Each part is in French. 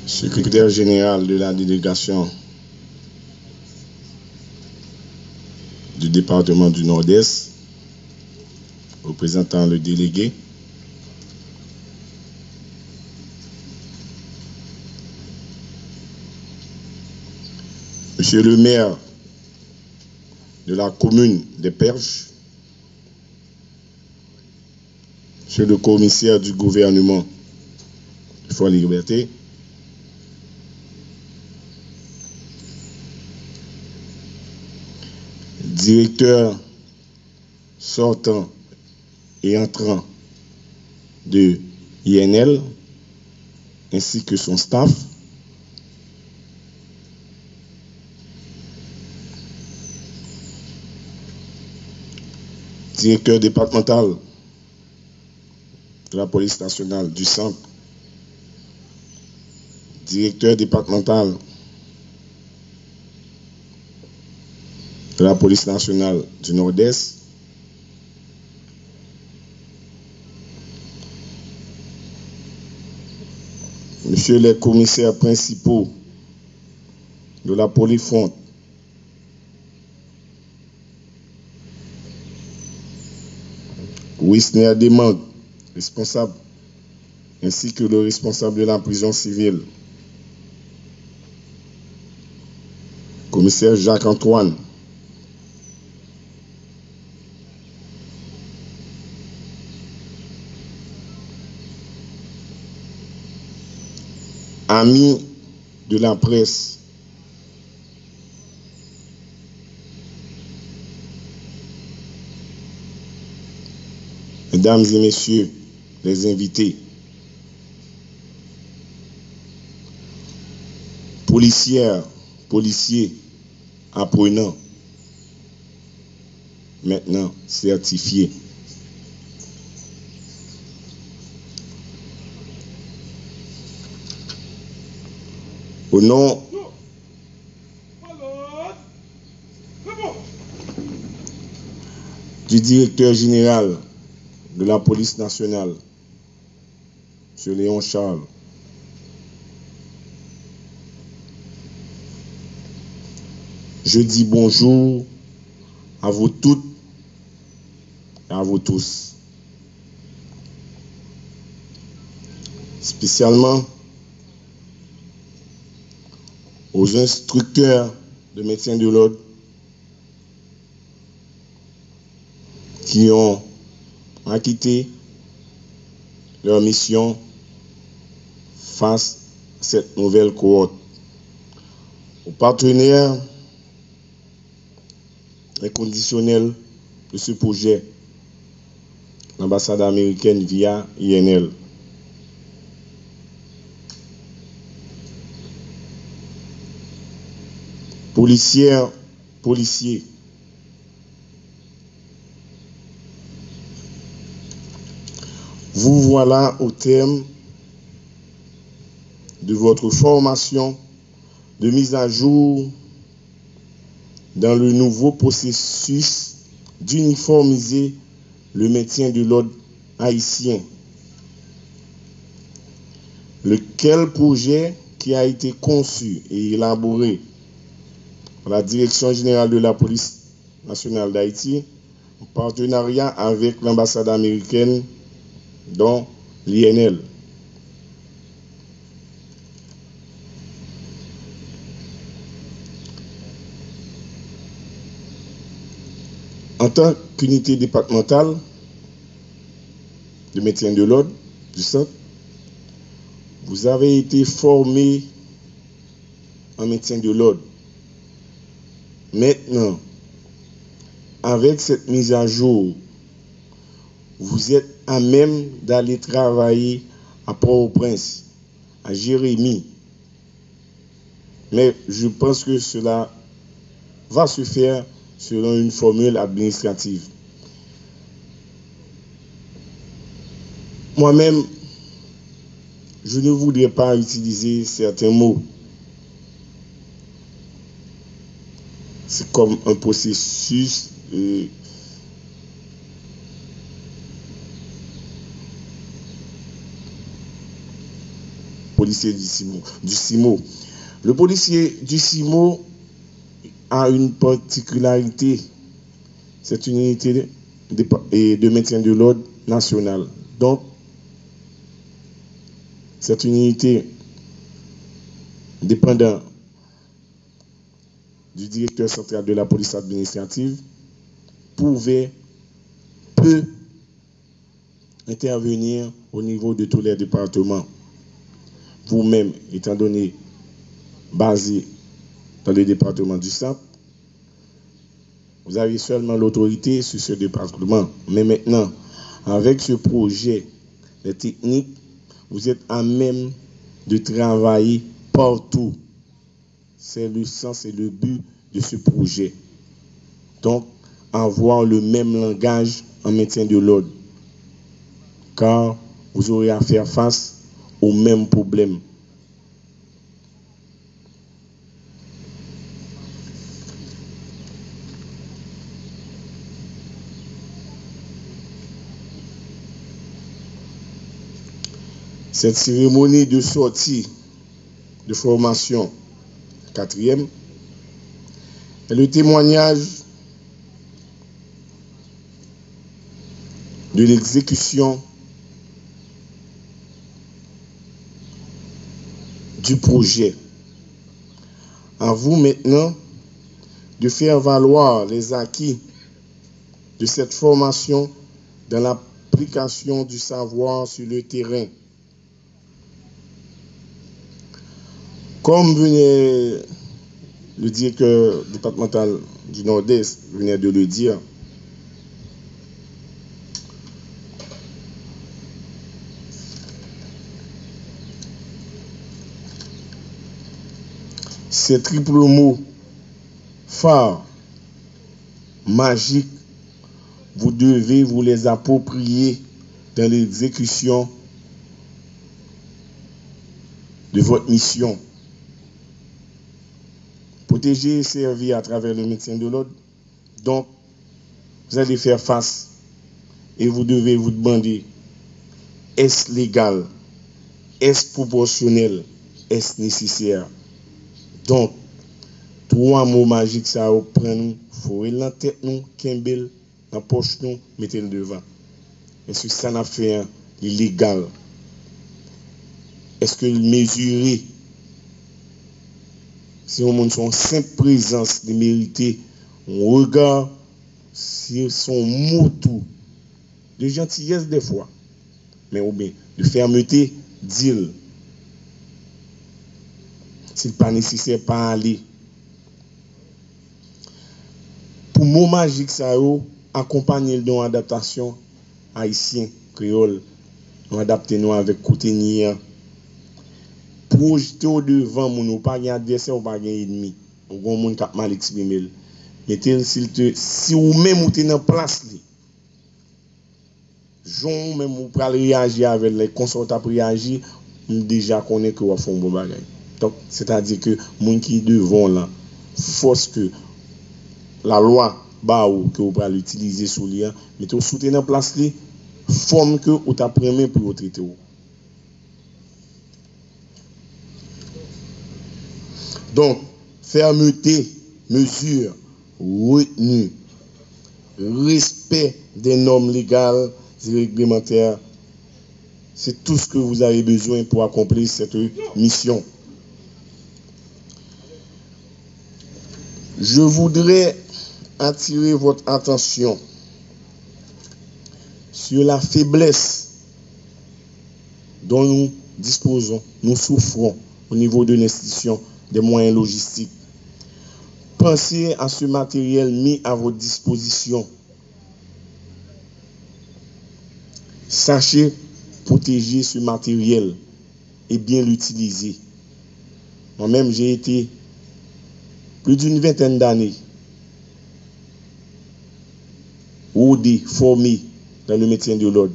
Secrétaire général de la délégation du département du Nord-Est, représentant le délégué, Monsieur le maire de la commune des Perches, Monsieur le commissaire du gouvernement de Fort Liberté, directeur sortant et entrant de INL, ainsi que son staff, directeur départemental de la police nationale du centre, directeur départemental de la police nationale du Nord-Est, Monsieur les commissaires principaux de la Polyfonte, Wisner Demang, responsable, ainsi que le responsable de la prison civile, commissaire Jacques-Antoine, amis de la presse, mesdames et messieurs les invités, policières, policiers, apprenants, maintenant certifiés. Au nom du directeur général de la police nationale, M. Léon Charles, je dis bonjour à vous toutes et à vous tous. Spécialement aux instructeurs de maintien de l'ordre qui ont acquitté leur mission face à cette nouvelle cohorte. Aux partenaires inconditionnels de ce projet, l'ambassade américaine via INL. Policières, policiers, vous voilà au terme de votre formation de mise à jour dans le nouveau processus d'uniformiser le maintien de l'ordre haïtien. Lequel projet qui a été conçu et élaboré par la Direction générale de la police nationale d'Haïti en partenariat avec l'ambassade américaine dont l'INL. En tant qu'unité départementale de maintien de l'ordre du centre, vous avez été formé en maintien de l'ordre. Maintenant, avec cette mise à jour, vous êtes à même d'aller travailler à Port-au-Prince, à Jérémie. Mais je pense que cela va se faire selon une formule administrative. Moi-même, je ne voudrais pas utiliser certains mots. C'est comme un processus policier du CIMO. Le policier du CIMO a une particularité. C'est une unité de maintien de l'ordre national. Donc, c'est une unité dépendant du directeur central de la police administrative, peut intervenir au niveau de tous les départements. Vous-même, étant donné basé dans le département du Centre, vous avez seulement l'autorité sur ce département. Mais maintenant, avec ce projet, les techniques, vous êtes à même de travailler partout. C'est le sens et le but de ce projet. Donc, avoir le même langage en maintien de l'ordre. Car vous aurez à faire face aux mêmes problèmes. Cette cérémonie de sortie de formation 4e est le témoignage de l'exécution du projet. À vous maintenant de faire valoir les acquis de cette formation dans l'application du savoir sur le terrain. Comme venait le directeur départemental du Nord-Est venait de le dire, ces triple mots phares, magiques, vous devez vous les approprier dans l'exécution de votre mission. Protéger et servir à travers le maintien de l'ordre. Donc, vous allez faire face et vous devez vous demander, est-ce légal? Est-ce proportionnel? Est-ce nécessaire? Donc, 3 mots magiques, ça va prendre nous, faut dans la tête nous, Kimbel, dans la poche nous, mettez le devant. Est-ce que ça n'a fait illégal? Est-ce que mesurer? Si on montre son simple présence de mériter, on regarde si son mot tout, de gentillesse des fois, mais ou bien de fermeté, dire. S'il n'est pas nécessaire, pas aller. Pour mot magique, ça a accompagner dans l'adaptation haïtien, créole, nous adapter nous avec côté. Projeter au devant, nous pas un adversaire ou pas un ennemi. Ou un monde qui a mal exprimé. Mais si ou même ou t'es en place, Jean même ou pas réagir avec les consorts pour réagir, déjà connaît que vous faites un bon bagage. Donc, c'est-à-dire que moun qui devant là, force que la loi bah ou que vous pouvez l'utiliser sous lien, mais vous soutenez en place li, forme que vous t'apprenez pour vous traiter. Donc, fermeté, mesure, retenue, respect des normes légales et réglementaires, c'est tout ce que vous avez besoin pour accomplir cette mission. Je voudrais attirer votre attention sur la faiblesse dont nous disposons, nous souffrons au niveau de l'institution des moyens logistiques. Pensez à ce matériel mis à votre disposition. Sachez protéger ce matériel et bien l'utiliser. Moi-même, j'ai été plus d'une vingtaine d'années rodé, formé dans le maintien de l'ordre.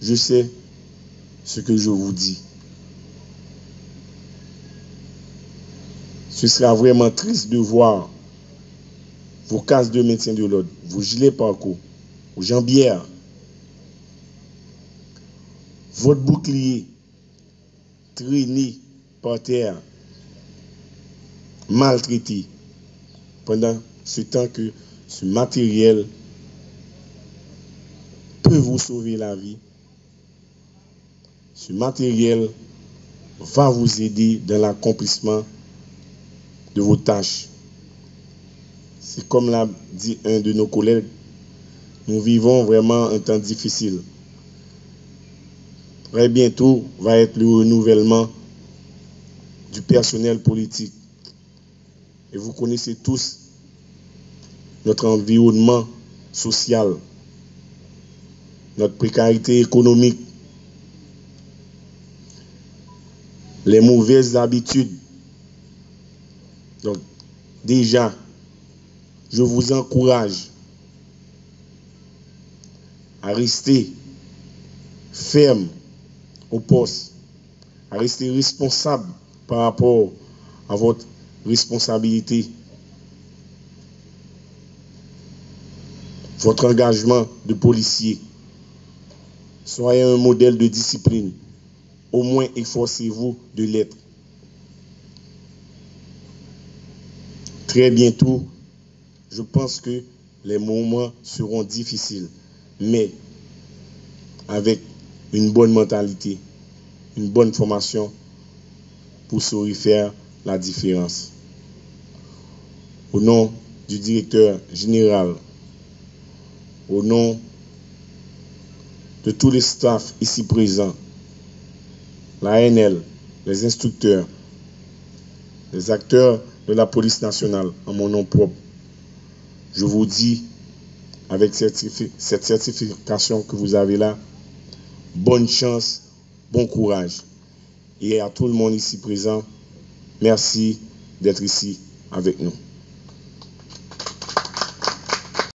Je sais ce que je vous dis. Ce sera vraiment triste de voir vos casques de maintien de l'ordre, vos gilets parcours, vos jambières, votre bouclier traîner par terre, maltraités, pendant ce temps que ce matériel peut vous sauver la vie. Ce matériel va vous aider dans l'accomplissement de vos tâches. C'est comme l'a dit un de nos collègues, nous vivons vraiment un temps difficile. Très bientôt va être le renouvellement du personnel politique. Et vous connaissez tous notre environnement social, notre précarité économique, les mauvaises habitudes. Donc, déjà, je vous encourage à rester ferme au poste, à rester responsable par rapport à votre responsabilité, votre engagement de policier. Soyez un modèle de discipline. Au moins, efforcez-vous de l'être. Très bientôt, je pense que les moments seront difficiles, mais avec une bonne mentalité, une bonne formation pour sauver faire la différence. Au nom du directeur général, au nom de tous les staffs ici présents, l'ANL, les instructeurs, les acteurs de la police nationale, en mon nom propre, je vous dis, avec cette certification que vous avez là, bonne chance, bon courage. Et à tout le monde ici présent, merci d'être ici avec nous.